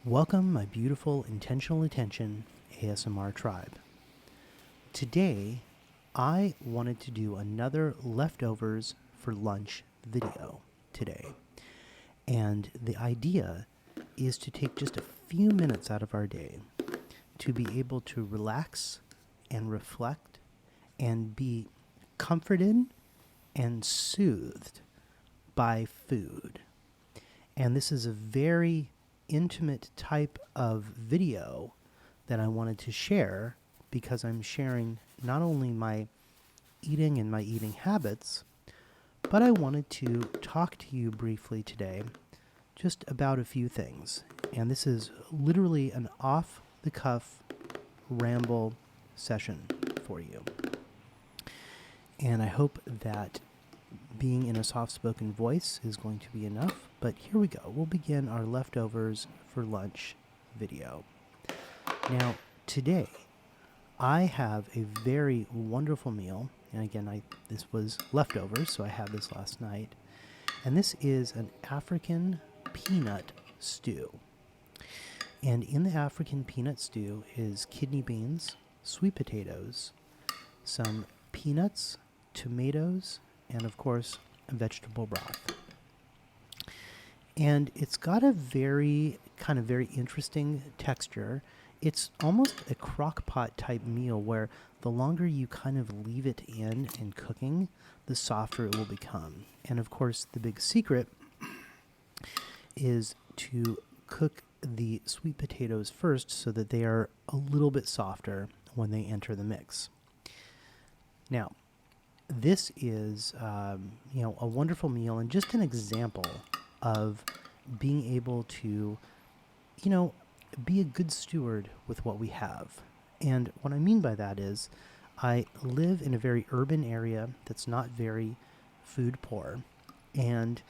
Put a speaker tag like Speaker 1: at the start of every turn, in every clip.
Speaker 1: Welcome, my beautiful intentional attention ASMR tribe. Today, I wanted to do another leftovers for lunch video today. And the idea is to take just a few minutes out of our day to be able to relax and reflect and be comforted and soothed by food. And this is a very intimate type of video that I wanted to share because I'm sharing not only my eating and my eating habits, but I wanted to talk to you briefly today just about a few things. And this is literally an off-the-cuff ramble session for you. And I hope that being in a soft-spoken voice is going to be enough, but here we go. We'll begin our leftovers for lunch video. Now, today, I have a very wonderful meal, and again, this was leftovers, so I had this last night, and this is an African peanut stew. And in the African peanut stew is kidney beans, sweet potatoes, some peanuts, tomatoes, and of course, vegetable broth. And it's got a very interesting texture. It's almost a crock pot type meal where the longer you kind of leave it in and cooking, the softer it will become. And of course, the big secret is to cook the sweet potatoes first so that they are a little bit softer when they enter the mix. Now, this is, a wonderful meal and just an example of being able to, be a good steward with what we have. And what I mean by that is I live in a very urban area that's not very food poor, and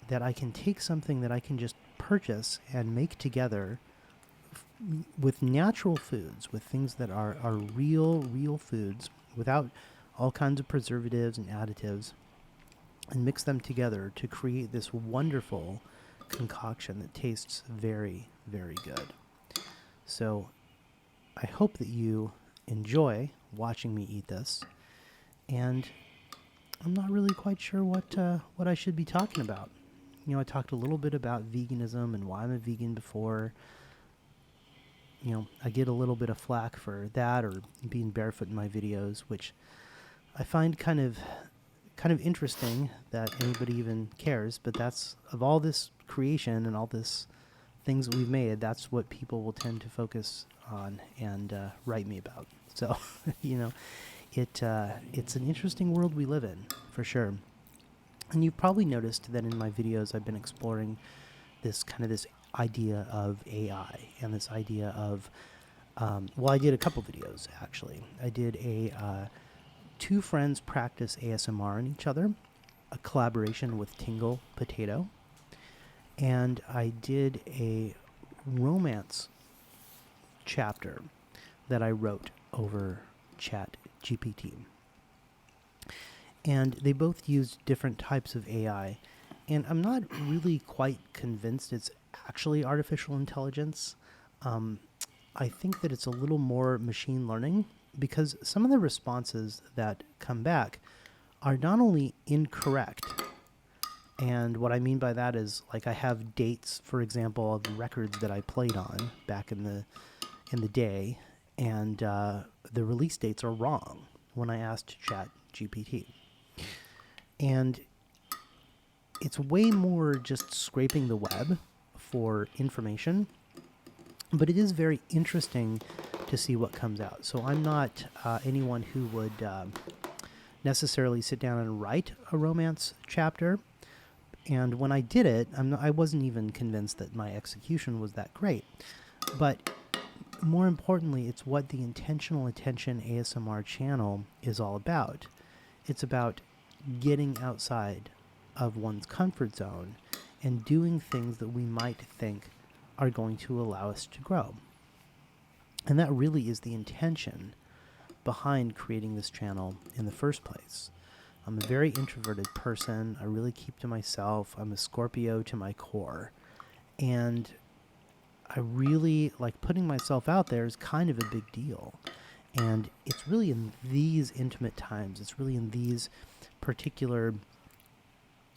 Speaker 1: that I can take something that I can just purchase and make together with natural foods, with things that are real foods, without all kinds of preservatives and additives, and mix them together to create this wonderful concoction that tastes very, very good. So I hope that you enjoy watching me eat this, and I'm not really quite sure what I should be talking about. I talked a little bit about veganism and why I'm a vegan before. I get a little bit of flack for that, or being barefoot in my videos, which I find kind of interesting that anybody even cares, but that's, of all this creation and all this things that we've made, that's what people will tend to focus on and write me about. So, it's an interesting world we live in, for sure. And you've probably noticed that in my videos I've been exploring this idea of AI and this idea of, I did a couple videos, actually. I did a two friends practice ASMR on each other, a collaboration with Tingles Tea, and I did a romance chapter that I wrote over ChatGPT. And they both used different types of AI, and I'm not really quite convinced it's actually artificial intelligence. I think that it's a little more machine learning, because some of the responses that come back are not only incorrect, and what I mean by that is, like, I have dates, for example, of records that I played on back in the day, and the release dates are wrong when I asked ChatGPT. And it's way more just scraping the web for information, but it is very interesting to see what comes out. So I'm not anyone who would necessarily sit down and write a romance chapter. And when I did it, I wasn't even convinced that my execution was that great. But more importantly, it's what the Intentional Attention ASMR channel is all about. It's about getting outside of one's comfort zone and doing things that we might think are going to allow us to grow. And that really is the intention behind creating this channel in the first place. I'm a very introverted person. I really keep to myself. I'm a Scorpio to my core. And I really like putting myself out there is kind of a big deal. And it's really in these intimate times, it's really in these particular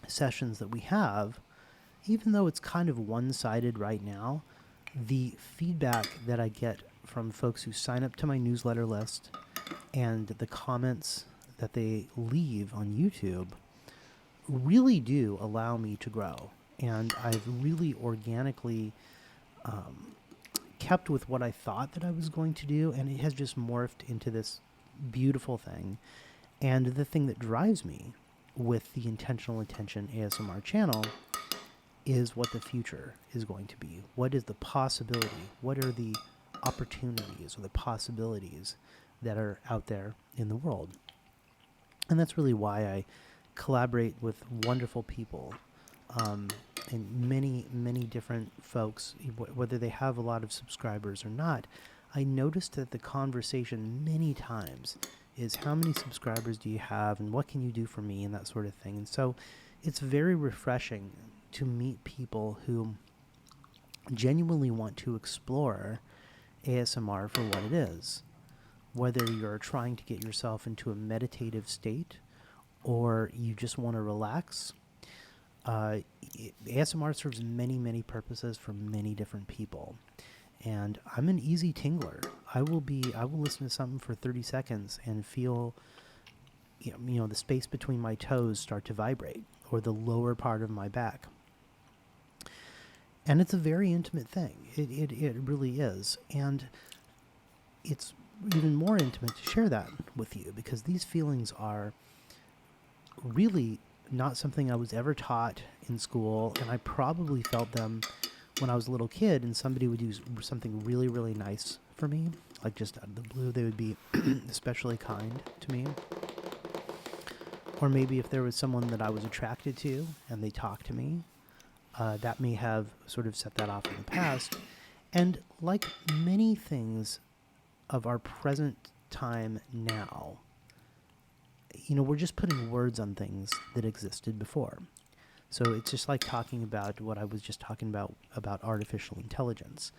Speaker 1: sessions that we have, even though it's kind of one-sided right now, the feedback that I get from folks who sign up to my newsletter list and the comments that they leave on YouTube really do allow me to grow. And I've really organically kept with what I thought that I was going to do, and it has just morphed into this beautiful thing. And the thing that drives me with the Intentional Attention ASMR channel is what the future is going to be. What is the possibility? What are the opportunities or the possibilities that are out there in the world? And that's really why I collaborate with wonderful people and many, many different folks, whether they have a lot of subscribers or not. I noticed that the conversation many times is how many subscribers do you have and what can you do for me and that sort of thing. And so it's very refreshing to meet people who genuinely want to explore ASMR for what it is. Whether you're trying to get yourself into a meditative state or you just want to relax, ASMR serves many, many purposes for many different people. And I'm an easy tingler. I will listen to something for 30 seconds and feel, the space between my toes start to vibrate, or the lower part of my back. And it's a very intimate thing. It really is. And it's even more intimate to share that with you, because these feelings are really not something I was ever taught in school, and I probably felt them when I was a little kid and somebody would do something really, really nice for me, like just out of the blue, they would be especially kind to me. Or maybe if there was someone that I was attracted to and they talked to me, that may have sort of set that off in the past. And like many things of our present time now, we're just putting words on things that existed before. So it's just like talking about what I was just talking about artificial intelligence.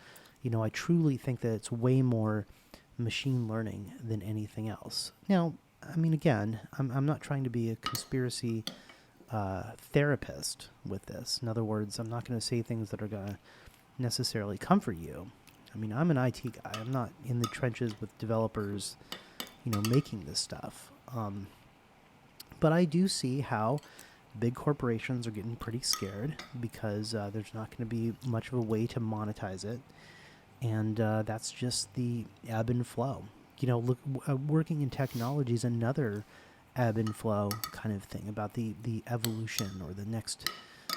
Speaker 1: I truly think that it's way more machine learning than anything else. Now, again, I'm not trying to be a conspiracy therapist with this. In other words, I'm not going to say things that are going to necessarily comfort you. I'm an IT guy. I'm not in the trenches with developers, making this stuff. But I do see how big corporations are getting pretty scared because there's not going to be much of a way to monetize it. And that's just the ebb and flow. Look, working in technology is another ebb and flow kind of thing about the evolution or the next,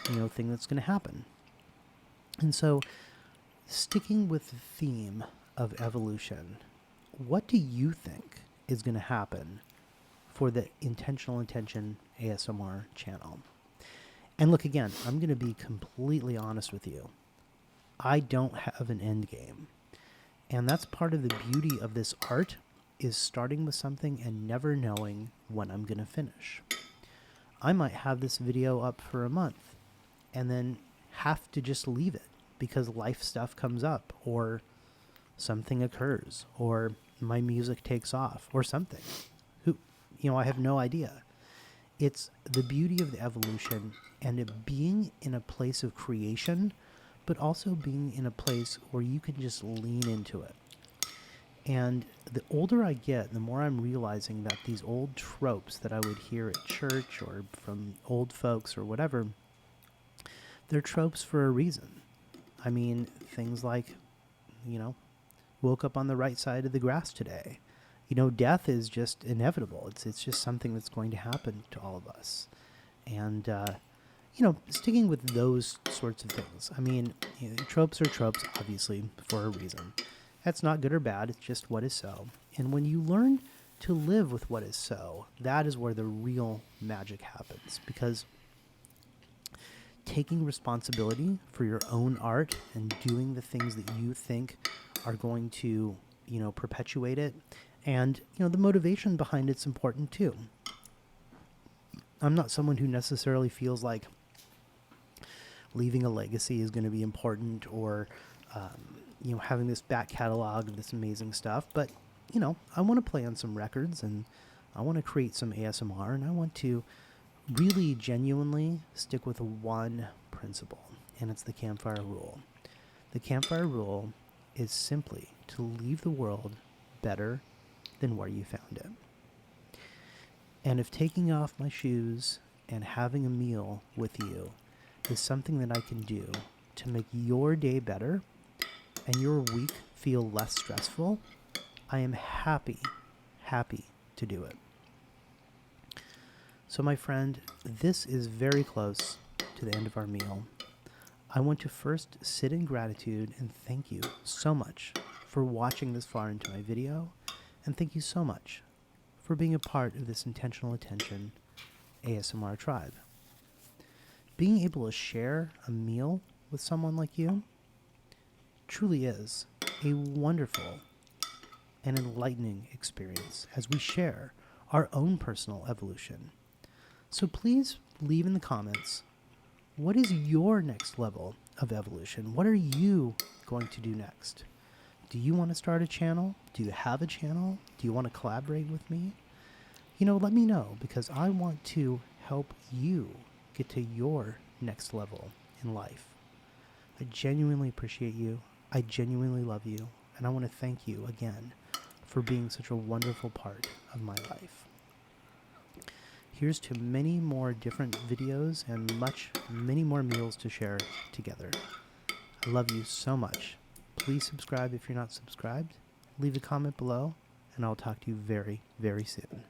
Speaker 1: thing that's going to happen. And so sticking with the theme of evolution, what do you think is going to happen for the Intentional Attention ASMR channel? And look, again, I'm going to be completely honest with you. I don't have an end game. And that's part of the beauty of this art, is starting with something and never knowing when I'm going to finish. I might have this video up for a month and then have to just leave it because life stuff comes up or something occurs or my music takes off or something. I have no idea. It's the beauty of the evolution and it being in a place of creation, but also being in a place where you can just lean into it. And the older I get, the more I'm realizing that these old tropes that I would hear at church or from old folks or whatever, they're tropes for a reason. Things like, woke up on the right side of the grass today. Death is just inevitable. It's just something that's going to happen to all of us. And, sticking with those sorts of things. Tropes are tropes, obviously, for a reason. That's not good or bad. It's just what is so. And when you learn to live with what is so, that is where the real magic happens. Because taking responsibility for your own art and doing the things that you think are going to, perpetuate it, and, the motivation behind it's important too. I'm not someone who necessarily feels like leaving a legacy is going to be important or having this back catalog of this amazing stuff. But, I want to play on some records, and I want to create some ASMR, and I want to really genuinely stick with one principle, and it's the campfire rule. The campfire rule is simply to leave the world better than where you found it. And if taking off my shoes and having a meal with you is something that I can do to make your day better and your week feel less stressful, I am happy to do it. So my friend, this is very close to the end of our meal. I want to first sit in gratitude and thank you so much for watching this far into my video, and thank you so much for being a part of this intentional attention ASMR tribe. Being able to share a meal with someone like you truly is a wonderful and enlightening experience as we share our own personal evolution. So please leave in the comments, what is your next level of evolution? What are you going to do next? Do you want to start a channel? Do you have a channel? Do you want to collaborate with me? Let me know, because I want to help you get to your next level in life. I genuinely appreciate you. I genuinely love you. And I want to thank you again for being such a wonderful part of my life. Here's to many more different videos and many more meals to share together. I love you so much. Please subscribe if you're not subscribed. Leave a comment below, and I'll talk to you very, very soon.